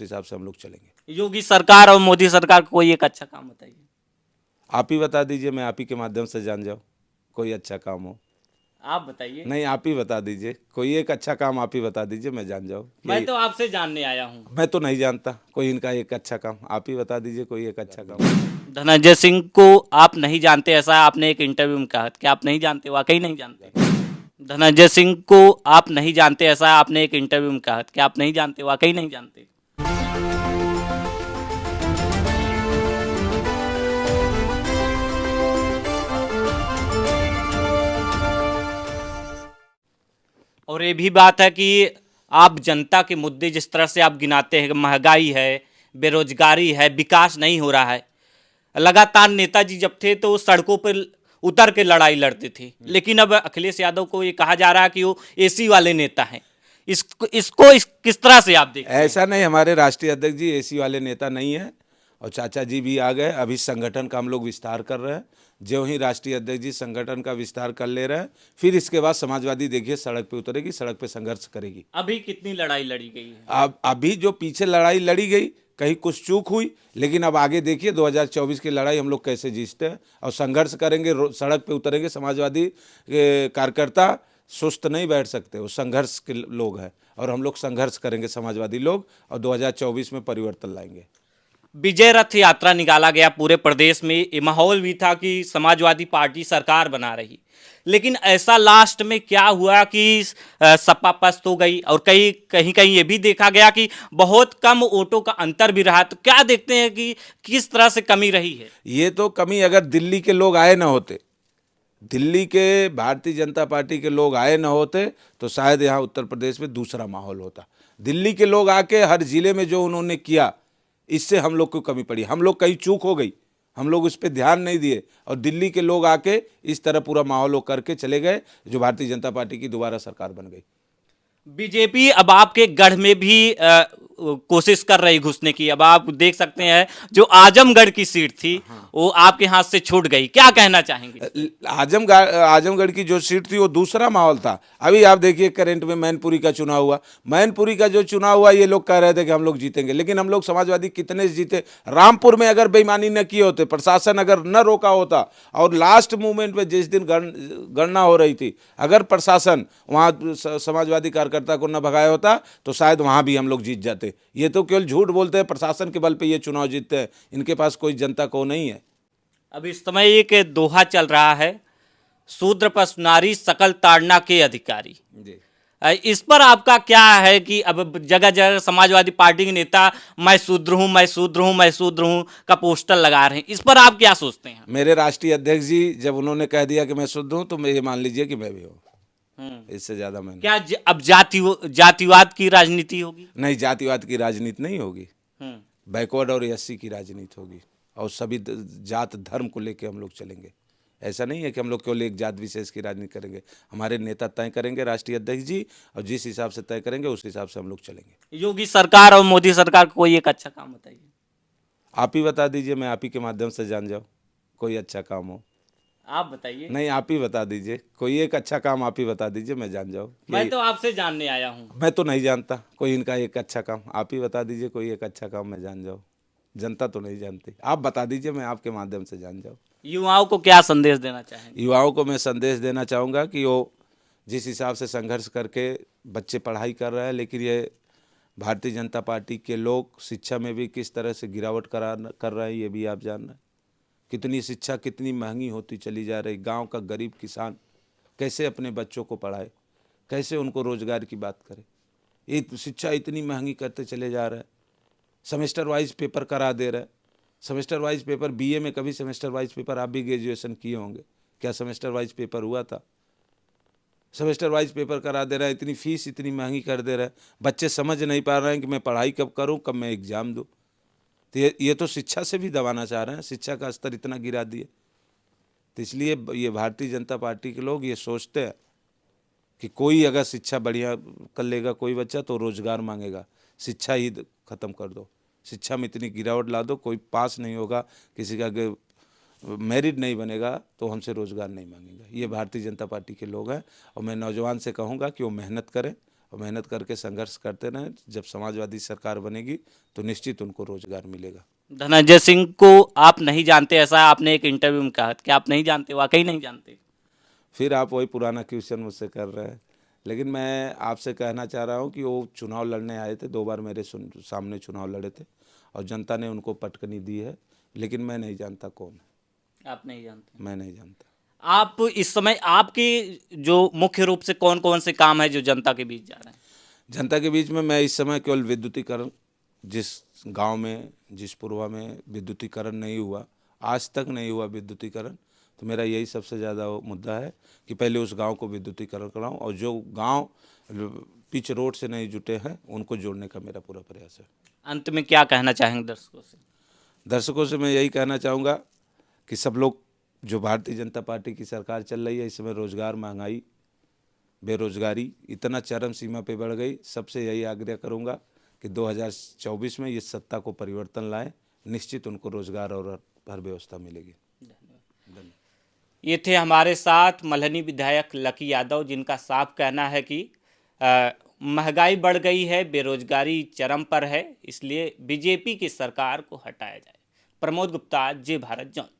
हिसाब से हम लोग चलेंगे। योगी सरकार और मोदी सरकार को कोई एक अच्छा काम बताइए। आप ही बता दीजिए, मैं आप ही के माध्यम से जान जाऊँ कोई अच्छा काम हो। आप बताइए। नहीं, आप ही बता दीजिए, कोई एक अच्छा काम आप ही बता दीजिए, मैं जान जाऊँ। मैं तो आपसे जानने आया हूँ। मैं तो नहीं जानता कोई इनका एक अच्छा काम, आप ही बता दीजिए कोई एक अच्छा काम। धनंजय सिंह को आप नहीं जानते, ऐसा आपने एक इंटरव्यू में कहा कि आप नहीं जानते, वाकई नहीं जानते। धनंजय सिंह को आप नहीं जानते, ऐसा आपने एक इंटरव्यू में कहा कि आप नहीं जानते, वाकई नहीं जानते। और ये भी बात है कि आप जनता के मुद्दे जिस तरह से आप गिनाते हैं, महंगाई है, बेरोजगारी है, विकास नहीं हो रहा है। लगातार नेताजी जब थे तो सड़कों पर उतर के लड़ाई लड़ते थे, लेकिन अब अखिलेश यादव को ये कहा जा रहा है कि वो एसी वाले नेता हैं। किस तरह से आप देखते हैं? ऐसा नहीं, हमारे राष्ट्रीय अध्यक्ष जी एसी वाले नेता नहीं है और चाचा जी भी आ गए। अभी संगठन का हम लोग विस्तार कर रहे हैं। जो ही राष्ट्रीय अध्यक्ष जी संगठन का विस्तार कर ले रहे हैं, फिर इसके बाद समाजवादी देखिए सड़क पे उतरेगी, सड़क पे संघर्ष करेगी। अभी कितनी लड़ाई लड़ी गई है? अब अभी जो पीछे लड़ाई लड़ी गई, कहीं कुछ चूक हुई, लेकिन अब आगे देखिए 2024 की लड़ाई हम लोग कैसे जीतते हैं और संघर्ष करेंगे, सड़क पे उतरेंगे। समाजवादी कार्यकर्ता सुस्त नहीं बैठ सकते, वो संघर्ष के लोग हैं और हम लोग संघर्ष करेंगे समाजवादी लोग और 2024 में परिवर्तन लाएंगे। विजय रथ यात्रा निकाला गया पूरे प्रदेश में, ये माहौल भी था कि समाजवादी पार्टी सरकार बना रही, लेकिन ऐसा लास्ट में क्या हुआ कि सपा पस्त हो गई और कहीं कहीं ये भी देखा गया कि बहुत कम वोटों का अंतर भी रहा। तो क्या देखते हैं कि किस तरह से कमी रही है? ये तो कमी अगर दिल्ली के लोग आए ना होते, दिल्ली के भारतीय जनता पार्टी के लोग आए ना होते तो शायद यहाँ उत्तर प्रदेश में दूसरा माहौल होता। दिल्ली के लोग आके हर जिले में जो उन्होंने किया, इससे हम लोग को कमी पड़ी। हम लोग कहीं चूक हो गई, हम लोग उस पर ध्यान नहीं दिए और दिल्ली के लोग आके इस तरह पूरा माहौल वो करके चले गए, जो भारतीय जनता पार्टी की दोबारा सरकार बन गई। बीजेपी अब आपके गढ़ में भी कोशिश कर रही घुसने की। अब आप देख सकते हैं जो आजमगढ़ की सीट थी वो आपके हाथ से छूट गई, क्या कहना चाहेंगे? आजमगढ़ की जो सीट थी वो दूसरा माहौल था। अभी आप देखिए करंट में मैनपुरी का चुनाव हुआ, मैनपुरी का जो चुनाव हुआ, ये लोग कह रहे थे कि हम लोग जीतेंगे, लेकिन हम लोग समाजवादी कितने जीते। रामपुर में अगर बेईमानी न किए होते, प्रशासन अगर न रोका होता और लास्ट मूवमेंट में जिस दिन गणना हो रही थी, अगर प्रशासन वहाँ समाजवादी कार्यकर्ता को न भगाया होता तो शायद वहाँ भी हम लोग जीत जाते। ये तो केवल झूठ बोलते हैं, प्रशासन के बल पे ये चुनाव जीतते हैं, इनके पास कोई जनता को नहीं है। अब इस समय एक दोहा चल रहा है, शूद्र पशु नारी सकल ताड़ना के अधिकारी जी। इस पर आपका क्या है कि अब जगह जगह समाजवादी पार्टी के नेता मैं शूद्र हूं, मैं शूद्र हूं, मैं शूद्र हूं का पोस्टर लगा रहे हैं, इस पर आप क्या सोचते हैं? मेरे राष्ट्रीय अध्यक्ष जी जब उन्होंने कह दिया कि मैं शुद्ध हूं, तो मैं ये मान लीजिए कि मैं भी हूँ। इससे ज्यादा मैं क्या अब जातिवाद की राजनीति होगी? नहीं, जातिवाद की राजनीति नहीं होगी, हम्म। बैकवर्ड और एससी की राजनीति होगी और सभी जात धर्म को लेकर हम लोग चलेंगे। ऐसा नहीं है कि हम लोग केवल एक जात विशेष की राजनीति करेंगे। हमारे नेता तय करेंगे, राष्ट्रीय अध्यक्ष जी, और जिस हिसाब से तय करेंगे उस हिसाब से हम लोग चलेंगे। योगी सरकार और मोदी सरकार को कोई एक अच्छा काम बताइए। आप ही बता दीजिए, मैं आप ही के माध्यम से जान जाऊँ कोई अच्छा काम हो। आप बताइए। नहीं, आप ही बता दीजिए, कोई एक अच्छा काम आप ही बता दीजिए, मैं जान जाऊँ। मैं तो आपसे जानने आया हूँ। मैं तो नहीं जानता कोई इनका एक अच्छा काम, आप ही बता दीजिए कोई एक अच्छा काम, मैं जान जाऊँ। जनता तो नहीं जानती, आप बता दीजिए, मैं आपके माध्यम से जान जाऊँ। युवाओं को क्या संदेश देना चाहेंगे? युवाओं को मैं संदेश देना चाहूँगा कि वो जिस हिसाब से संघर्ष करके बच्चे पढ़ाई कर रहे हैं, लेकिन ये भारतीय जनता पार्टी के लोग शिक्षा में भी किस तरह से गिरावट कर रहे हैं, ये भी आप जान रहे हैं। कितनी शिक्षा कितनी महंगी होती चली जा रही। गांव का गरीब किसान कैसे अपने बच्चों को पढ़ाए, कैसे उनको रोजगार की बात करे। ये शिक्षा इतनी महंगी करते चले जा रहे हैं। सेमेस्टर वाइज पेपर करा दे रहे हैं। सेमेस्टर वाइज पेपर, बीए में कभी सेमेस्टर वाइज पेपर, आप भी ग्रेजुएशन किए होंगे, क्या सेमेस्टर वाइज पेपर हुआ था? सेमेस्टर वाइज पेपर करा दे रहा है, इतनी फीस इतनी महंगी कर दे रहा है। बच्चे समझ नहीं पा रहे हैं कि मैं पढ़ाई कब करूं, कब मैं एग्ज़ाम दूं। तो ये तो शिक्षा से भी दबाना चाह रहे हैं, शिक्षा का स्तर इतना गिरा दिए। तो इसलिए ये भारतीय जनता पार्टी के लोग ये सोचते हैं कि कोई अगर शिक्षा बढ़िया कर लेगा कोई बच्चा तो रोज़गार मांगेगा। शिक्षा ही ख़त्म कर दो, शिक्षा में इतनी गिरावट ला दो, कोई पास नहीं होगा, किसी का मेरिट नहीं बनेगा तो हमसे रोज़गार नहीं मांगेगा। ये भारतीय जनता पार्टी के लोग हैं और मैं नौजवान से कहूँगा कि वो मेहनत करें और मेहनत करके संघर्ष करते रहें। जब समाजवादी सरकार बनेगी तो निश्चित उनको रोजगार मिलेगा। धनंजय सिंह को आप नहीं जानते, ऐसा आपने एक इंटरव्यू में कहा कि आप नहीं जानते, वाकई नहीं जानते? फिर आप वही पुराना क्वेश्चन मुझसे कर रहे हैं, लेकिन मैं आपसे कहना चाह रहा हूँ कि वो चुनाव लड़ने आए थे, 2 बार मेरे सामने चुनाव लड़े थे और जनता ने उनको पटकनी दी है, लेकिन मैं नहीं जानता कौन है। आप नहीं जानते? मैं नहीं जानता। आप इस समय आपके जो मुख्य रूप से कौन कौन से काम है जो जनता के बीच जा रहे हैं? जनता के बीच में मैं इस समय केवल विद्युतीकरण, जिस गांव में, जिस पुरवा में विद्युतीकरण नहीं हुआ, आज तक नहीं हुआ विद्युतीकरण, तो मेरा यही सबसे ज़्यादा मुद्दा है कि पहले उस गांव को विद्युतीकरण कराऊं और जो गांव पिच रोड से नहीं जुटे हैं उनको जोड़ने का मेरा पूरा प्रयास है। अंत में क्या कहना चाहेंगे दर्शकों से? दर्शकों से मैं यही कहना चाहूँगा कि सब लोग, जो भारतीय जनता पार्टी की सरकार चल रही है इस समय, रोज़गार, महंगाई, बेरोजगारी इतना चरम सीमा पे बढ़ गई, सबसे यही आग्रह करूँगा कि 2024 में ये सत्ता को परिवर्तन लाएं, निश्चित उनको रोजगार और हर व्यवस्था मिलेगी। धन्यवाद। ये थे हमारे साथ मल्हनी विधायक लकी यादव, जिनका साफ कहना है कि महंगाई बढ़ गई है, बेरोजगारी चरम पर है, इसलिए बीजेपी की सरकार को हटाया जाए। प्रमोद गुप्ता, जय भारत, जौनपुर।